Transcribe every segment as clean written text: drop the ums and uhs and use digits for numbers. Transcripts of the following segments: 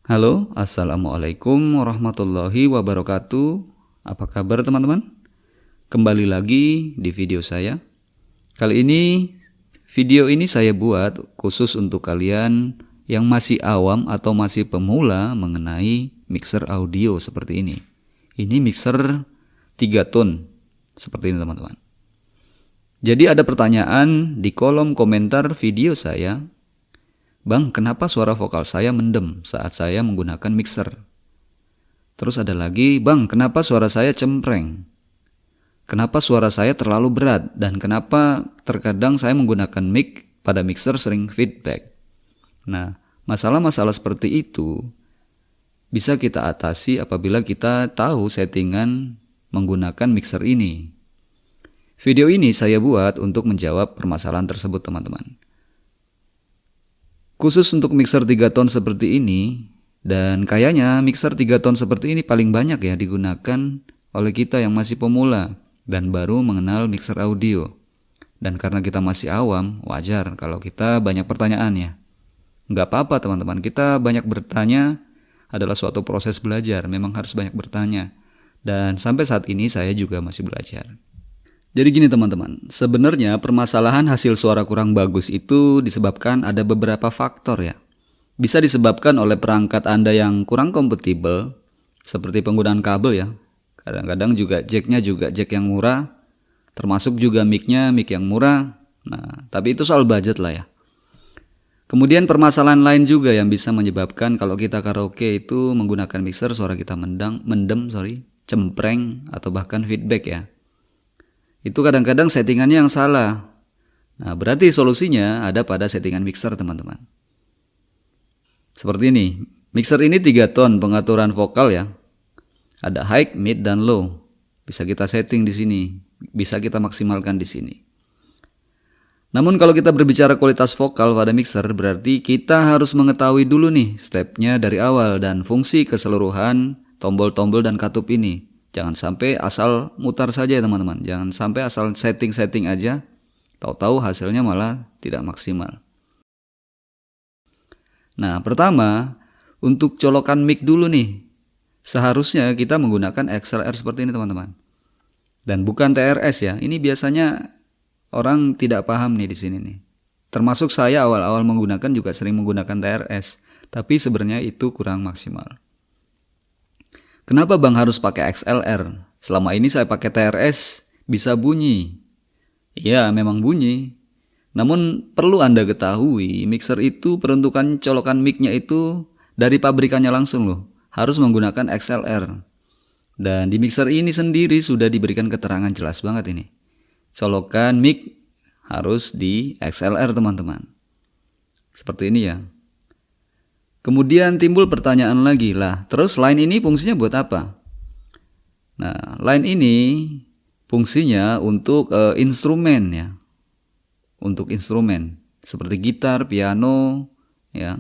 Halo, Assalamualaikum warahmatullahi wabarakatuh. Apa kabar teman-teman? Kembali lagi di video saya. Kali ini, video ini saya buat khusus untuk kalian yang masih awam atau masih pemula mengenai mixer audio seperti ini. Ini mixer 3 tone, seperti ini teman-teman. Jadi ada pertanyaan di kolom komentar video saya, "Bang, kenapa suara vokal saya mendem saat saya menggunakan mixer?" Terus ada lagi, "Bang, kenapa suara saya cempreng? Kenapa suara saya terlalu berat? Dan kenapa terkadang saya menggunakan mic pada mixer sering feedback?" Nah, masalah-masalah seperti itu bisa kita atasi apabila kita tahu settingan menggunakan mixer ini. Video ini saya buat untuk menjawab permasalahan tersebut teman-teman. Khusus untuk mixer 3 tone seperti ini, dan kayaknya mixer 3 tone seperti ini paling banyak ya digunakan oleh kita yang masih pemula dan baru mengenal mixer audio. Dan karena kita masih awam, wajar kalau kita banyak pertanyaan ya. Nggak apa-apa teman-teman, kita banyak bertanya adalah suatu proses belajar, memang harus banyak bertanya. Dan sampai saat ini saya juga masih belajar. Jadi gini teman-teman, sebenarnya permasalahan hasil suara kurang bagus itu disebabkan ada beberapa faktor ya. Bisa disebabkan oleh perangkat Anda yang kurang kompatibel, seperti penggunaan kabel ya. Kadang-kadang juga jacknya juga jack yang murah, termasuk juga mic-nya mic yang murah. Nah, tapi itu soal budget lah ya. Kemudian permasalahan lain juga yang bisa menyebabkan kalau kita karaoke itu menggunakan mixer suara kita cempreng atau bahkan feedback ya. Itu kadang-kadang settingannya yang salah. Nah, berarti solusinya ada pada settingan mixer, teman-teman. Seperti ini. Mixer ini 3 tone pengaturan vokal ya. Ada high, mid, dan low. Bisa kita setting di sini. Bisa kita maksimalkan di sini. Namun kalau kita berbicara kualitas vokal pada mixer, berarti kita harus mengetahui dulu nih stepnya dari awal dan fungsi keseluruhan tombol-tombol dan katup ini. Jangan sampai asal mutar saja ya teman-teman. Jangan sampai asal setting-setting aja, tahu-tahu hasilnya malah tidak maksimal. Nah, pertama, untuk colokan mic dulu nih. Seharusnya kita menggunakan XLR seperti ini teman-teman. Dan bukan TRS ya. Ini biasanya orang tidak paham nih di sini nih. Termasuk saya awal-awal menggunakan juga sering menggunakan TRS. Tapi sebenarnya itu kurang maksimal. Kenapa Bang harus pakai XLR? Selama ini saya pakai TRS, bisa bunyi. Iya, memang bunyi. Namun perlu Anda ketahui, mixer itu peruntukan colokan mic-nya itu dari pabrikannya langsung loh. Harus menggunakan XLR. Dan di mixer ini sendiri sudah diberikan keterangan jelas banget ini. Colokan mic harus di XLR teman-teman. Seperti ini ya. Kemudian timbul pertanyaan lagi lah, terus line ini fungsinya buat apa? Nah, line ini fungsinya untuk instrumen ya, untuk instrumen seperti gitar, piano, ya,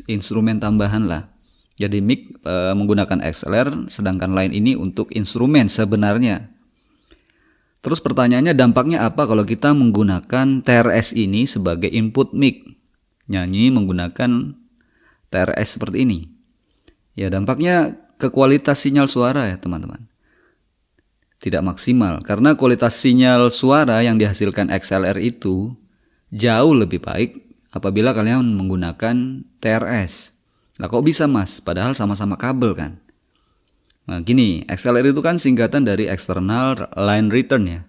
instrumen tambahan lah. Jadi mic menggunakan XLR, sedangkan line ini untuk instrumen sebenarnya. Terus pertanyaannya dampaknya apa kalau kita menggunakan TRS ini sebagai input mic, nyanyi menggunakan TRS seperti ini? Ya, dampaknya ke kualitas sinyal suara ya teman-teman. Tidak maksimal karena kualitas sinyal suara yang dihasilkan XLR itu jauh lebih baik apabila kalian menggunakan TRS. Lah kok bisa mas? Padahal sama-sama kabel kan. Nah gini, XLR itu kan singkatan dari External Line Return ya.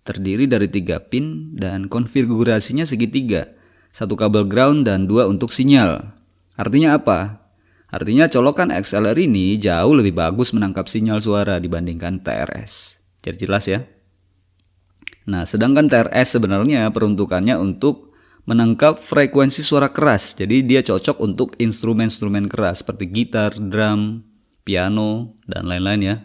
Terdiri dari 3 pin dan konfigurasinya segitiga. 1 kabel ground dan 2 untuk sinyal. Artinya apa? Artinya colokan XLR ini jauh lebih bagus menangkap sinyal suara dibandingkan TRS. Jadi jelas ya? Nah, sedangkan TRS sebenarnya peruntukannya untuk menangkap frekuensi suara keras. Jadi dia cocok untuk instrumen-instrumen keras seperti gitar, drum, piano, dan lain-lain ya.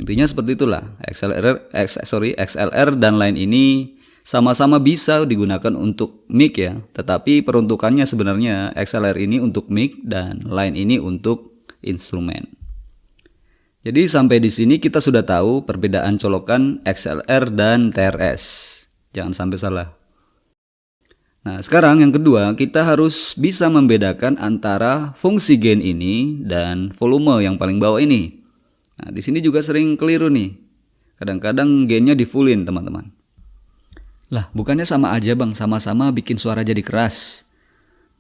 Intinya seperti itulah. XLR dan line ini sama-sama bisa digunakan untuk mic ya, tetapi peruntukannya sebenarnya XLR ini untuk mic dan line ini untuk instrumen. Jadi sampai di sini kita sudah tahu perbedaan colokan XLR dan TRS. Jangan sampai salah. Nah, sekarang yang kedua, kita harus bisa membedakan antara fungsi gain ini dan volume yang paling bawah ini. Nah, di sini juga sering keliru nih. Kadang-kadang gainnya di fullin, teman-teman. Lah, bukannya sama aja bang, sama-sama bikin suara jadi keras.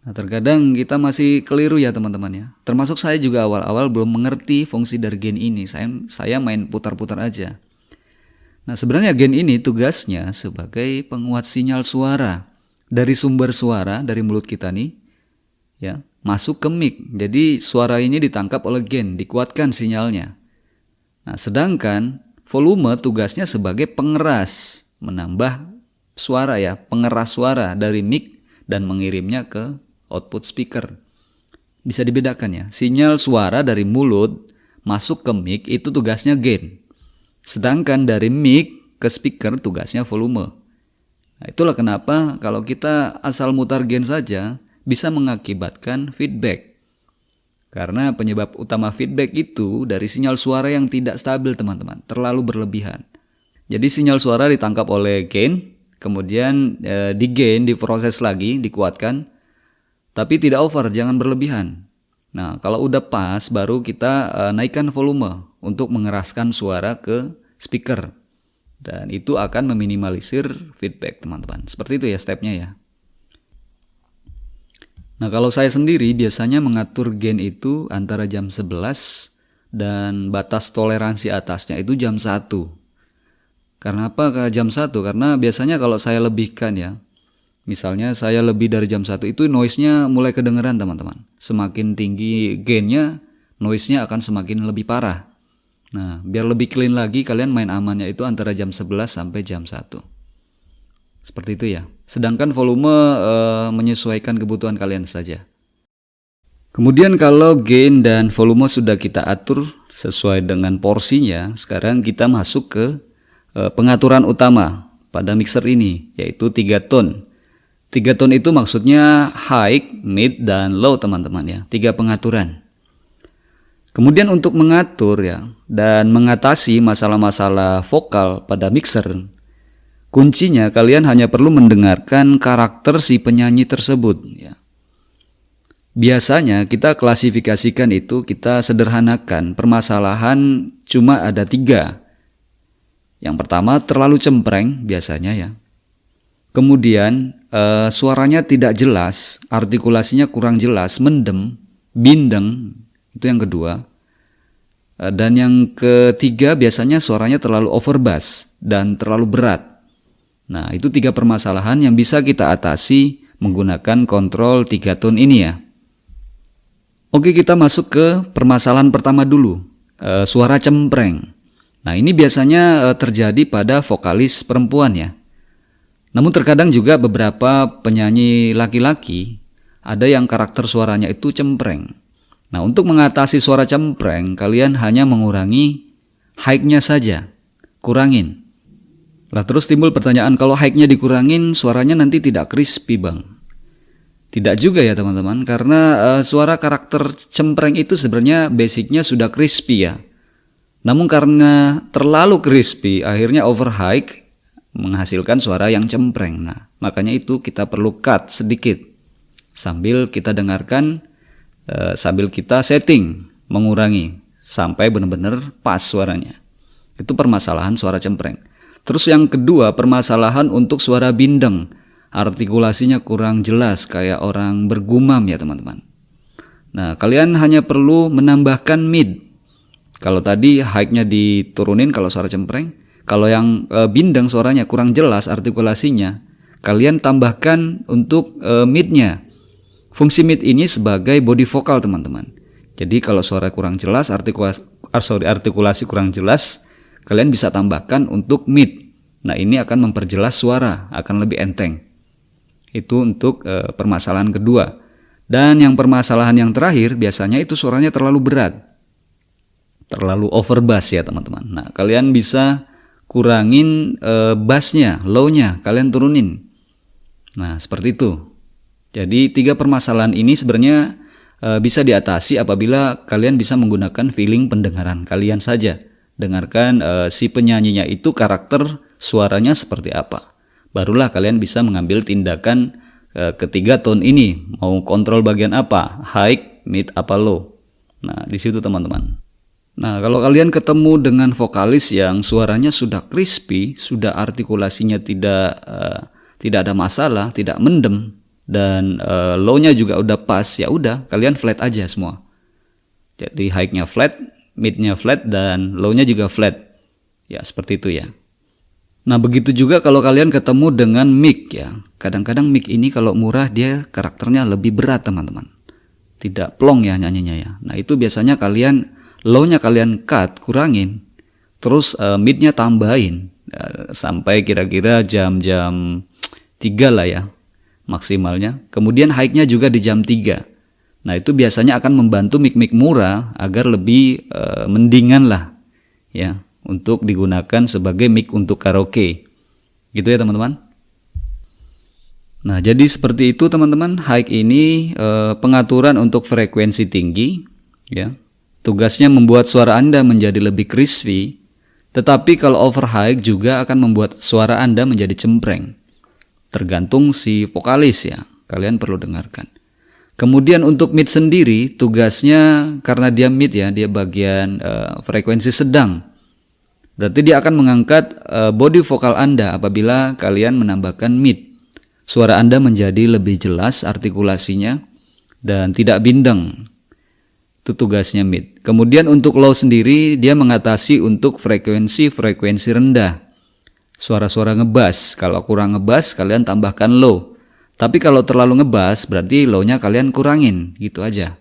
Nah, terkadang kita masih keliru ya teman-teman ya. Termasuk saya juga awal-awal belum mengerti fungsi dari gain ini. Saya main putar-putar aja. Nah, sebenarnya gain ini tugasnya sebagai penguat sinyal suara dari sumber suara dari mulut kita nih, ya, masuk ke mic. Jadi suara ini ditangkap oleh gain, dikuatkan sinyalnya. Nah, sedangkan volume tugasnya sebagai pengeras, menambah suara ya, pengeras suara dari mic dan mengirimnya ke output speaker. Bisa dibedakan ya, sinyal suara dari mulut masuk ke mic itu tugasnya gain. Sedangkan dari mic ke speaker tugasnya volume. Nah, itulah kenapa kalau kita asal mutar gain saja bisa mengakibatkan feedback. Karena penyebab utama feedback itu dari sinyal suara yang tidak stabil teman-teman, terlalu berlebihan. Jadi sinyal suara ditangkap oleh gain, kemudian di gain diproses lagi, dikuatkan, tapi tidak over, jangan berlebihan. Nah, kalau udah pas baru kita naikkan volume untuk mengeraskan suara ke speaker. Dan itu akan meminimalisir feedback teman-teman. Seperti itu ya stepnya ya. Nah, kalau saya sendiri biasanya mengatur gain itu antara jam 11 dan batas toleransi atasnya itu jam 1. Karena apa ke jam 1? Karena biasanya kalau saya lebihkan ya, misalnya saya lebih dari jam 1 itu noise-nya mulai kedengeran teman-teman. Semakin tinggi gain-nya, noise-nya akan semakin lebih parah. Nah, biar lebih clean lagi kalian main amannya itu antara jam 11 sampai jam 1. Seperti itu ya. Sedangkan volume menyesuaikan kebutuhan kalian saja. Kemudian kalau gain dan volume sudah kita atur sesuai dengan porsinya, sekarang kita masuk ke pengaturan utama pada mixer ini, yaitu 3 tone. 3 tone itu maksudnya high, mid, dan low teman-teman ya. 3 pengaturan. Kemudian untuk mengatur ya dan mengatasi masalah-masalah vokal pada mixer, kuncinya kalian hanya perlu mendengarkan karakter si penyanyi tersebut ya. Biasanya kita klasifikasikan itu, kita sederhanakan, permasalahan cuma ada 3. Yang pertama terlalu cempreng biasanya ya. Kemudian suaranya tidak jelas, artikulasinya kurang jelas, mendem, bindeng. Itu yang kedua. Dan yang ketiga biasanya suaranya terlalu overbass dan terlalu berat. Nah, itu 3 permasalahan yang bisa kita atasi menggunakan kontrol 3 tone ini ya. Oke, kita masuk ke permasalahan pertama dulu. Suara cempreng. Nah, ini biasanya terjadi pada vokalis perempuan ya. Namun terkadang juga beberapa penyanyi laki-laki ada yang karakter suaranya itu cempreng. Nah, untuk mengatasi suara cempreng, kalian hanya mengurangi high-nya saja. Kurangin. Lah terus timbul pertanyaan, kalau high-nya dikurangin, suaranya nanti tidak crispy bang. Tidak juga ya teman-teman, karena suara karakter cempreng itu sebenarnya basicnya sudah crispy ya. Namun karena terlalu crispy, akhirnya over high menghasilkan suara yang cempreng. Nah, makanya itu kita perlu cut sedikit. Sambil kita dengarkan, sambil kita setting, mengurangi sampai benar-benar pas suaranya. Itu permasalahan suara cempreng. Terus yang kedua, permasalahan untuk suara bindeng. Artikulasinya kurang jelas kayak orang bergumam ya teman-teman. Nah, kalian hanya perlu menambahkan mid. Kalau tadi high-nya diturunin kalau suara cempreng. Kalau yang bindeng suaranya kurang jelas artikulasinya, kalian tambahkan untuk mid-nya. Fungsi mid ini sebagai body vokal teman-teman. Jadi kalau suara kurang jelas, artikulasi kurang jelas, kalian bisa tambahkan untuk mid. Nah, ini akan memperjelas suara, akan lebih enteng. Itu untuk permasalahan kedua. Dan yang permasalahan yang terakhir biasanya itu suaranya terlalu berat. Terlalu overbass ya teman-teman. Nah, kalian bisa kurangin bassnya, low-nya, kalian turunin. Nah, seperti itu. Jadi 3 permasalahan ini sebenarnya bisa diatasi apabila kalian bisa menggunakan feeling pendengaran kalian saja. Dengarkan si penyanyinya itu karakter suaranya seperti apa. Barulah kalian bisa mengambil tindakan ketiga tone ini mau kontrol bagian apa, high, mid, apa low. Nah, di situ teman-teman. Nah, kalau kalian ketemu dengan vokalis yang suaranya sudah crispy, sudah artikulasinya tidak ada masalah, tidak mendem, dan low-nya juga udah pas, ya udah kalian flat aja semua. Jadi high-nya flat, mid-nya flat, dan low-nya juga flat. Ya, seperti itu ya. Nah, begitu juga kalau kalian ketemu dengan mic ya. Kadang-kadang mic ini kalau murah dia karakternya lebih berat teman-teman. Tidak plong ya nyanyinya ya. Nah, itu biasanya kalian low-nya kalian cut, kurangin. Terus mid-nya tambahin. Sampai kira-kira jam-jam 3 lah ya maksimalnya. Kemudian high-nya juga di jam 3. Nah, itu biasanya akan membantu mic-mic murah agar lebih mendingan lah ya, untuk digunakan sebagai mic untuk karaoke. Gitu ya teman-teman. Nah, jadi seperti itu teman-teman. High ini pengaturan untuk frekuensi tinggi ya. Tugasnya membuat suara Anda menjadi lebih crispy, tetapi kalau over high juga akan membuat suara Anda menjadi cempreng. Tergantung si vokalis ya. Kalian perlu dengarkan. Kemudian untuk mid sendiri tugasnya karena dia mid ya, dia bagian frekuensi sedang. Berarti dia akan mengangkat body vokal Anda apabila kalian menambahkan mid. Suara Anda menjadi lebih jelas artikulasinya dan tidak bindeng. Itu tugasnya mid. Kemudian untuk low sendiri dia mengatasi untuk frekuensi rendah. Suara-suara ngebass. Kalau kurang ngebass kalian tambahkan low. Tapi kalau terlalu ngebass berarti low-nya kalian kurangin. Gitu aja.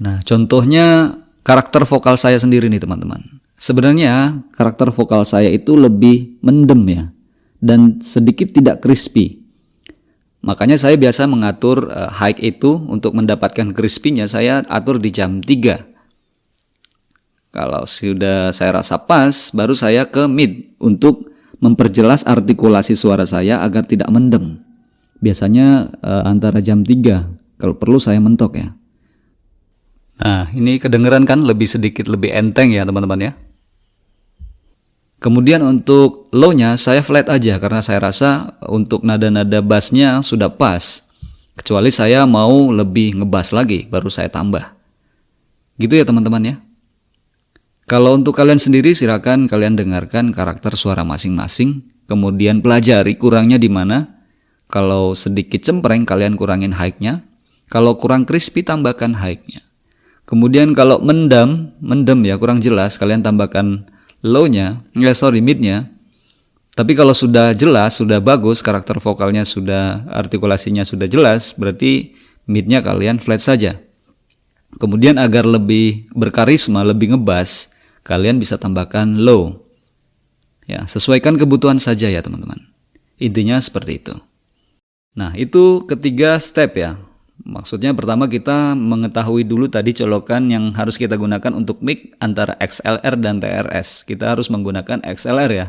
Nah, contohnya karakter vokal saya sendiri nih teman-teman. Sebenarnya karakter vokal saya itu lebih mendem ya, dan sedikit tidak crispy. Makanya saya biasa mengatur high itu untuk mendapatkan crispy-nya saya atur di jam 3. Kalau sudah saya rasa pas, baru saya ke mid untuk memperjelas artikulasi suara saya agar tidak mendem. Biasanya antara jam 3, kalau perlu saya mentok ya. Nah, ini kedengeran kan sedikit lebih enteng ya teman-teman ya. Kemudian untuk low-nya saya flat aja karena saya rasa untuk nada-nada bass-nya sudah pas. Kecuali saya mau lebih ngebass lagi baru saya tambah. Gitu ya teman-teman ya. Kalau untuk kalian sendiri silakan kalian dengarkan karakter suara masing-masing, kemudian pelajari kurangnya di mana. Kalau sedikit cempreng kalian kurangin high-nya. Kalau kurang crispy tambahkan high-nya. Kemudian kalau mendem ya kurang jelas kalian tambahkan low-nya, mid-nya. Tapi kalau sudah jelas, sudah bagus, karakter vokalnya sudah, artikulasinya sudah jelas, berarti mid-nya kalian flat saja. Kemudian agar lebih berkarisma, lebih ngebass, kalian bisa tambahkan low. Ya, sesuaikan kebutuhan saja ya teman-teman. Intinya seperti itu. Nah, itu ketiga step ya. Maksudnya pertama kita mengetahui dulu tadi colokan yang harus kita gunakan untuk mic antara XLR dan TRS. Kita harus menggunakan XLR ya.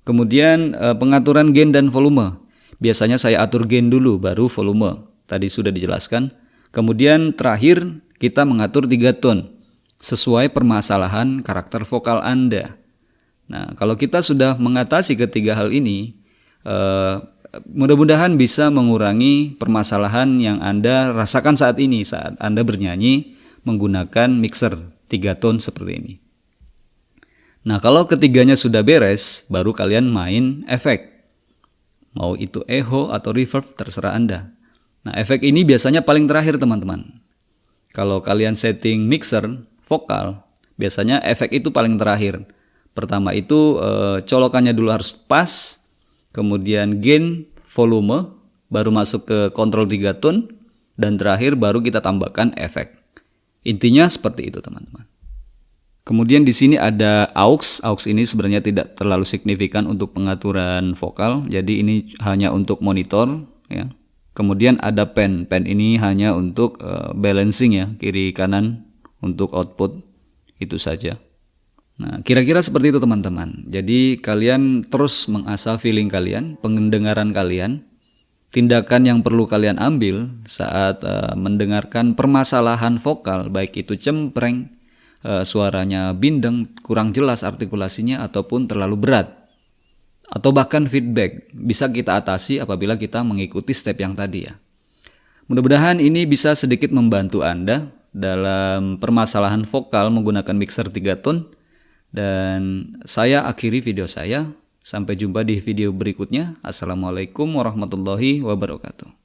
Kemudian pengaturan gain dan volume. Biasanya saya atur gain dulu baru volume. Tadi sudah dijelaskan. Kemudian terakhir kita mengatur 3 tone sesuai permasalahan karakter vokal Anda. Nah, kalau kita sudah mengatasi ketiga hal ini, mudah-mudahan bisa mengurangi permasalahan yang Anda rasakan saat ini saat Anda bernyanyi menggunakan mixer 3 tone seperti ini. Nah, kalau ketiganya sudah beres, baru kalian main efek. Mau itu echo atau reverb, terserah Anda. Nah, efek ini biasanya paling terakhir teman-teman. Kalau kalian setting mixer vokal, biasanya efek itu paling terakhir. Pertama itu colokannya dulu harus pas. Kemudian gain, volume, baru masuk ke kontrol 3 tone, dan terakhir baru kita tambahkan efek. Intinya seperti itu teman-teman. Kemudian di sini ada aux. Aux ini sebenarnya tidak terlalu signifikan untuk pengaturan vokal, jadi ini hanya untuk monitor ya. Kemudian ada pen. Pen ini hanya untuk balancing ya, kiri kanan untuk output, itu saja. Nah, kira-kira seperti itu teman-teman. Jadi kalian terus mengasah feeling kalian, pendengaran kalian, tindakan yang perlu kalian ambil saat mendengarkan permasalahan vokal, baik itu cempreng, suaranya bindeng, kurang jelas artikulasinya, ataupun terlalu berat. atau bahkan feedback bisa kita atasi apabila kita mengikuti step yang tadi ya. Mudah-mudahan ini bisa sedikit membantu Anda dalam permasalahan vokal menggunakan mixer 3 tone. Dan saya akhiri video saya. Sampai jumpa di video berikutnya. Assalamualaikum warahmatullahi wabarakatuh.